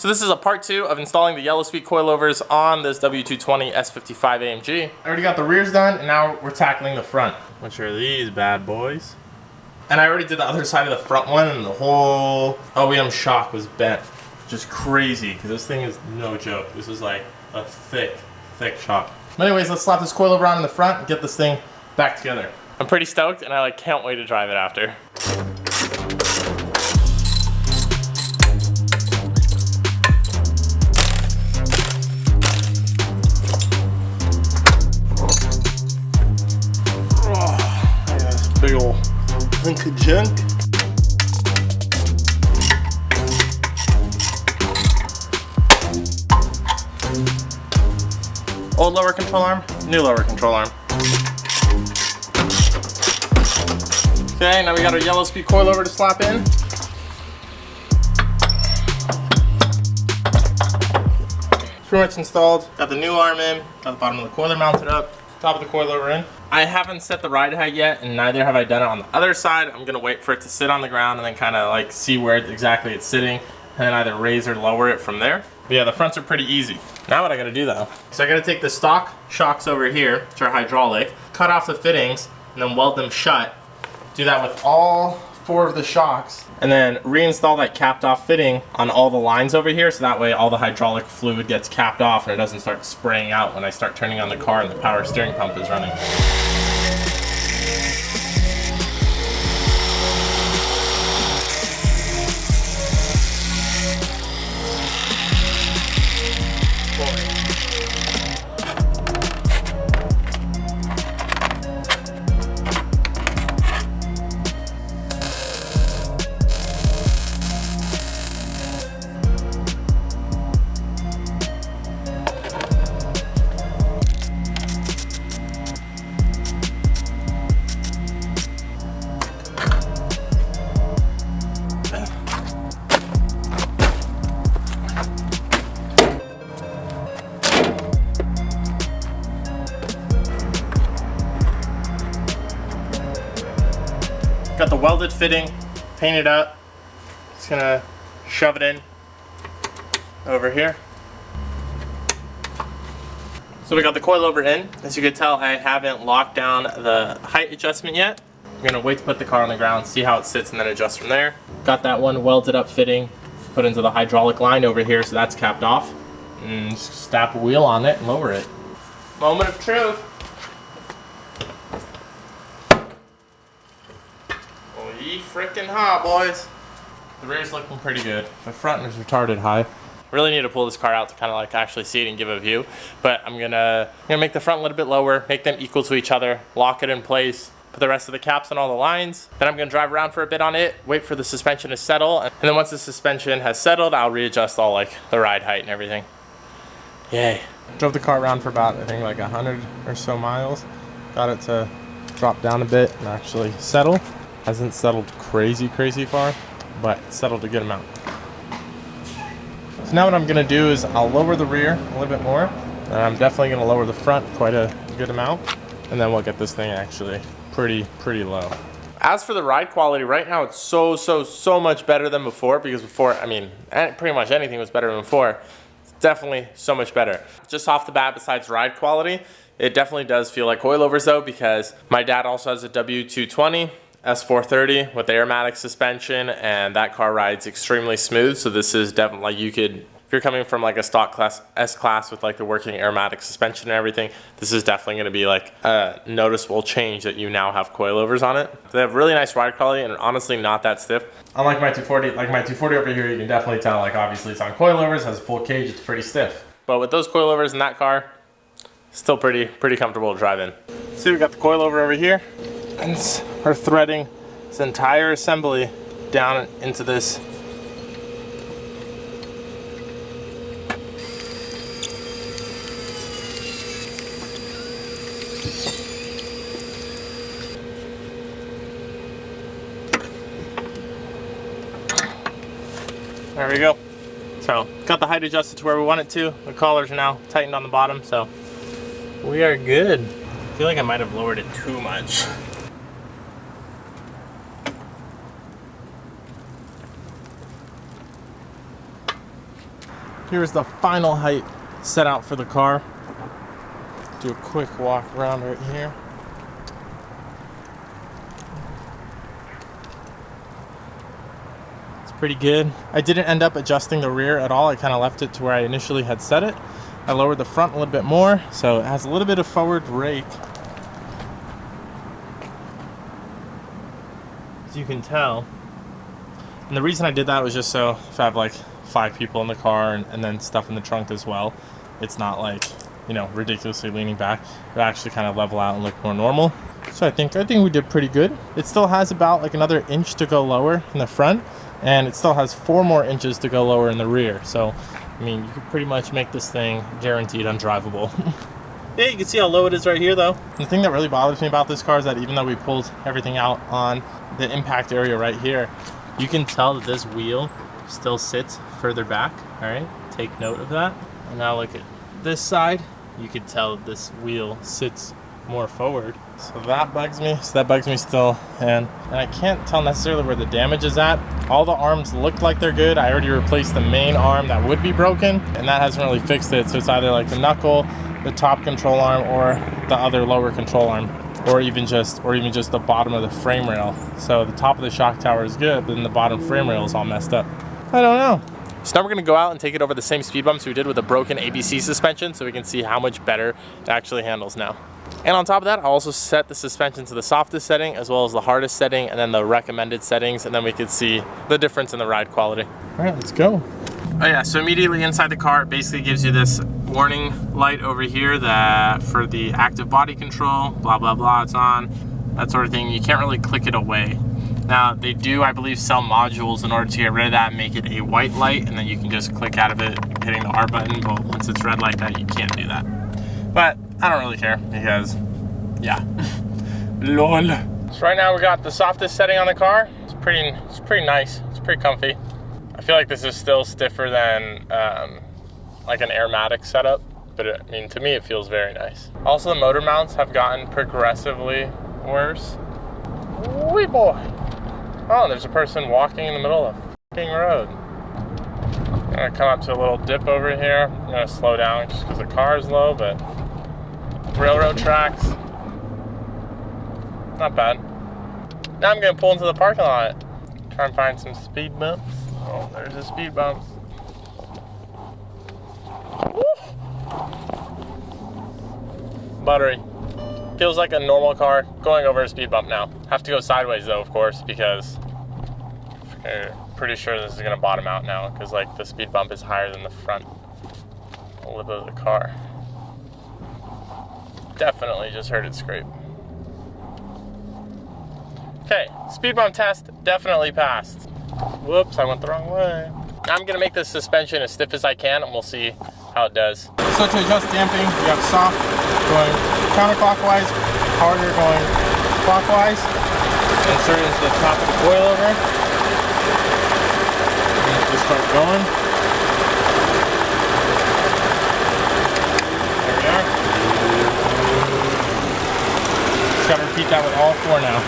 So this is a part 2 of installing the yellow speed coilovers on this W220 S55 AMG. I already got the rears done, and now we're tackling the front, which are these bad boys. And I already did the other side of the front one, and the whole OEM shock was bent. Just crazy, because this thing is no joke. This is like a thick shock. But anyways, let's slap this coilover on in the front and get this thing back together. I'm pretty stoked, and I can't wait to drive it after. Big ol' hunk of junk. Old lower control arm, new lower control arm. Okay, now we got our yellow speed coilover to slap in. Pretty much installed. Got the new arm in, got the bottom of the coiler mounted up, top of the coilover in. I haven't set the ride height yet, and neither have I done it on the other side. I'm gonna wait for it to sit on the ground and then kind of like see where exactly it's sitting, and then either raise or lower it from there. But yeah, the fronts are pretty easy. Now what I gotta do though, so I gotta take the stock shocks over here, which are hydraulic, cut off the fittings, and then weld them shut. Do that with all 4 of the shocks, and then reinstall that capped off fitting on all the lines over here, so that way all the hydraulic fluid gets capped off and it doesn't start spraying out when I start turning on the car and the power steering pump is running. Got the welded fitting painted up. Just gonna shove it in over here. So we got the coilover in. As you can tell, I haven't locked down the height adjustment yet. I'm gonna wait to put the car on the ground, see how it sits, and then adjust from there. Got that one welded up fitting put into the hydraulic line over here, so that's capped off. And just snap a wheel on it and lower it. Moment of truth. Freaking hot, boys. The rear's looking pretty good. The front is retarded high. Really need to pull this car out to kind of like actually see it and give a view. But I'm gonna make the front a little bit lower, make them equal to each other, lock it in place, put the rest of the caps on all the lines. Then I'm gonna drive around for a bit on it, wait for the suspension to settle, and then once the suspension has settled, I'll readjust all like the ride height and everything. Yay. Drove the car around for about, I think, like 100 or so miles. Got it to drop down a bit and actually settle. Hasn't settled crazy far, but settled a good amount. So now what I'm gonna do is I'll lower the rear a little bit more, and I'm definitely gonna lower the front quite a good amount, and then we'll get this thing actually pretty low. As for the ride quality, right now it's so much better than before, because before, I mean, pretty much anything was better than before. It's definitely so much better. Just off the bat, besides ride quality, it definitely does feel like coilovers though, because my dad also has a W220 S430 with aromatic suspension, and that car rides extremely smooth. So this is definitely like, you could, if you're coming from like a stock class S-Class with like the working aromatic suspension and everything, this is definitely going to be like a noticeable change that you now have coilovers on it. They have really nice ride quality and honestly not that stiff. Unlike my 240, like my 240 over here, you can definitely tell, like obviously it's on coilovers, has a full cage, it's pretty stiff. But with those coilovers in that car, still pretty comfortable to drive in. See, we got the coilover over here, and we're threading this entire assembly down into this. There we go. So, got the height adjusted to where we want it to. The collars are now tightened on the bottom, so we are good. I feel like I might have lowered it too much. Here's the final height set out for the car. Do a quick walk around right here. It's pretty good. I didn't end up adjusting the rear at all. I kind of left it to where I initially had set it. I lowered the front a little bit more, so it has a little bit of forward rake. As you can tell. And the reason I did that was just so if I have like 5 people in the car and then stuff in the trunk as well, it's not like, you know, ridiculously leaning back. It'll actually kind of level out and look more normal. So I think we did pretty good. It still has about like another inch to go lower in the front, and it still has 4 more inches to go lower in the rear. So, I mean, you could pretty much make this thing guaranteed undrivable. Yeah, you can see how low it is right here though. The thing that really bothers me about this car is that even though we pulled everything out on the impact area right here, you can tell that this wheel still sits further back. All right, take note of that. And now look at this side. You can tell that this wheel sits more forward. So that bugs me. So that bugs me still. And I can't tell necessarily where the damage is at. All the arms look like they're good. I already replaced the main arm that would be broken, and that hasn't really fixed it. So it's either like the knuckle, the top control arm, or the other lower control arm, or even just the bottom of the frame rail. So the top of the shock tower is good, but then the bottom frame rail is all messed up. I don't know. So now we're gonna go out and take it over the same speed bumps we did with the broken ABC suspension, so we can see how much better it actually handles now. And on top of that, I'll also set the suspension to the softest setting as well as the hardest setting, and then the recommended settings, and then we can see the difference in the ride quality. All right, let's go. Oh yeah, so immediately inside the car, it basically gives you this warning light over here that for the active body control, blah, blah, blah, it's on, that sort of thing. You can't really click it away. Now, they do, I believe, sell modules in order to get rid of that and make it a white light, and then you can just click out of it hitting the R button, but once it's red like that, you can't do that. But I don't really care because, yeah, lol. So right now we got the softest setting on the car. It's pretty nice, it's pretty comfy. I feel like this is still stiffer than like an Airmatic setup, but I mean, to me, it feels very nice. Also, the motor mounts have gotten progressively worse. Wee boy. Oh, there's a person walking in the middle of the fucking road. I'm gonna come up to a little dip over here. I'm gonna slow down just because the car is low, but railroad tracks, not bad. Now I'm gonna pull into the parking lot, try and find some speed bumps. Oh, there's a speed bump. Woo! Buttery. Feels like a normal car going over a speed bump now. Have to go sideways though, of course, because I'm pretty sure this is gonna bottom out now, because like the speed bump is higher than the front lip of the car. Definitely just heard it scrape. Okay, speed bump test definitely passed. Whoops, I went the wrong way. I'm gonna make this suspension as stiff as I can, and we'll see how it does. So to adjust damping, we have soft going counterclockwise, harder going clockwise. Insert it into the top of the coilover. And just start going. There we are. Just gotta repeat that with all 4 now.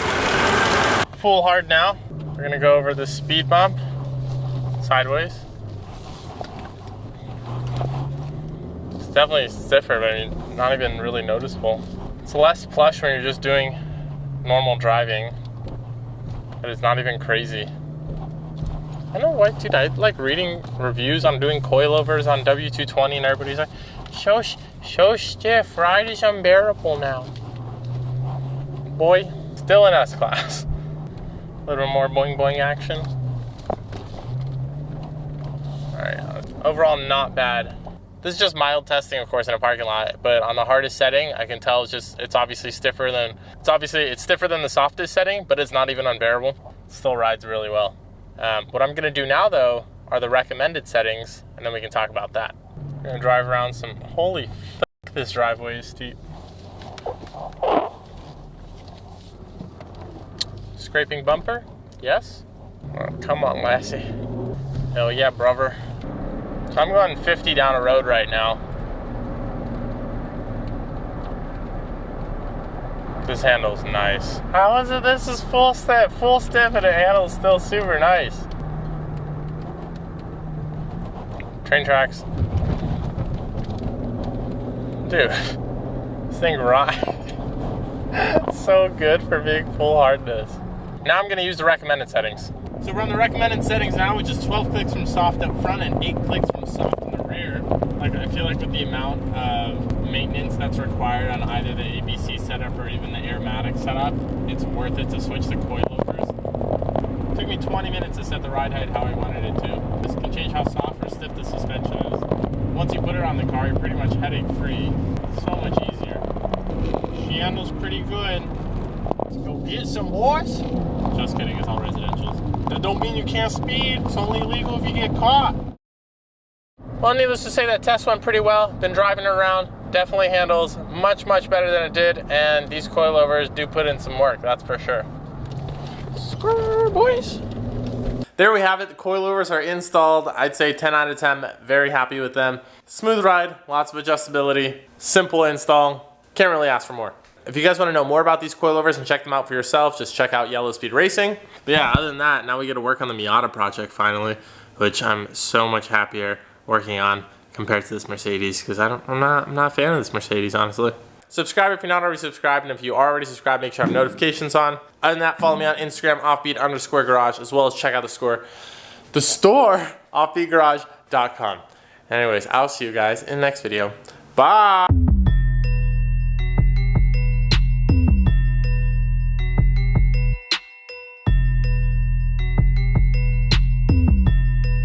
Full hard now. We're gonna go over this speed bump sideways. It's definitely stiffer, but I mean, not even really noticeable. It's less plush when you're just doing normal driving, but it's not even crazy. I know what, dude, I like reading reviews on doing coilovers on W220, and everybody's like, so stiff, ride is unbearable now. Boy, still in S-Class. A little more boing boing action. Alright, overall not bad. This is just mild testing, of course, in a parking lot, but on the hardest setting, I can tell it's obviously stiffer than, it's stiffer than the softest setting, but it's not even unbearable. It still rides really well. What I'm gonna do now though, are the recommended settings, and then we can talk about that. We're gonna drive around some, holy f***, this driveway is steep. Scraping bumper, yes. Oh, come on, lassie. Hell yeah, brother. So I'm going 50 down a road right now. This handle's nice. How is it this is full stiff, and the handle's still super nice? Train tracks. Dude, this thing rides. So good for being full hardness. Now I'm gonna use the recommended settings. So we're on the recommended settings now, which is 12 clicks from soft up front and 8 clicks from soft in the rear. Like, I feel like with the amount of maintenance that's required on either the ABC setup or even the Airmatic setup, it's worth it to switch to coilovers. It took me 20 minutes to set the ride height how I wanted it to. This can change how soft or stiff the suspension is. Once you put it on the car, you're pretty much headache free. So much easier. She handles pretty good. Let's go get some boys. Just kidding, it's all residential. That don't mean you can't speed. It's only illegal if you get caught. Well, needless to say, that test went pretty well. Been driving it around. Definitely handles much, much better than it did. And these coilovers do put in some work, that's for sure. Skrrr, boys. There we have it. The coilovers are installed. I'd say 10 out of 10. Very happy with them. Smooth ride, lots of adjustability, simple install. Can't really ask for more. If you guys want to know more about these coilovers and check them out for yourself, just check out Yellow Speed Racing. But yeah, other than that, now we get to work on the Miata project finally, which I'm so much happier working on compared to this Mercedes, because I'm not a fan of this Mercedes, honestly. Subscribe if you're not already subscribed, and if you are already subscribed, make sure you have notifications on. Other than that, follow me on Instagram, offbeat_garage, as well as check out the store, offbeatgarage.com. Anyways, I'll see you guys in the next video. Bye!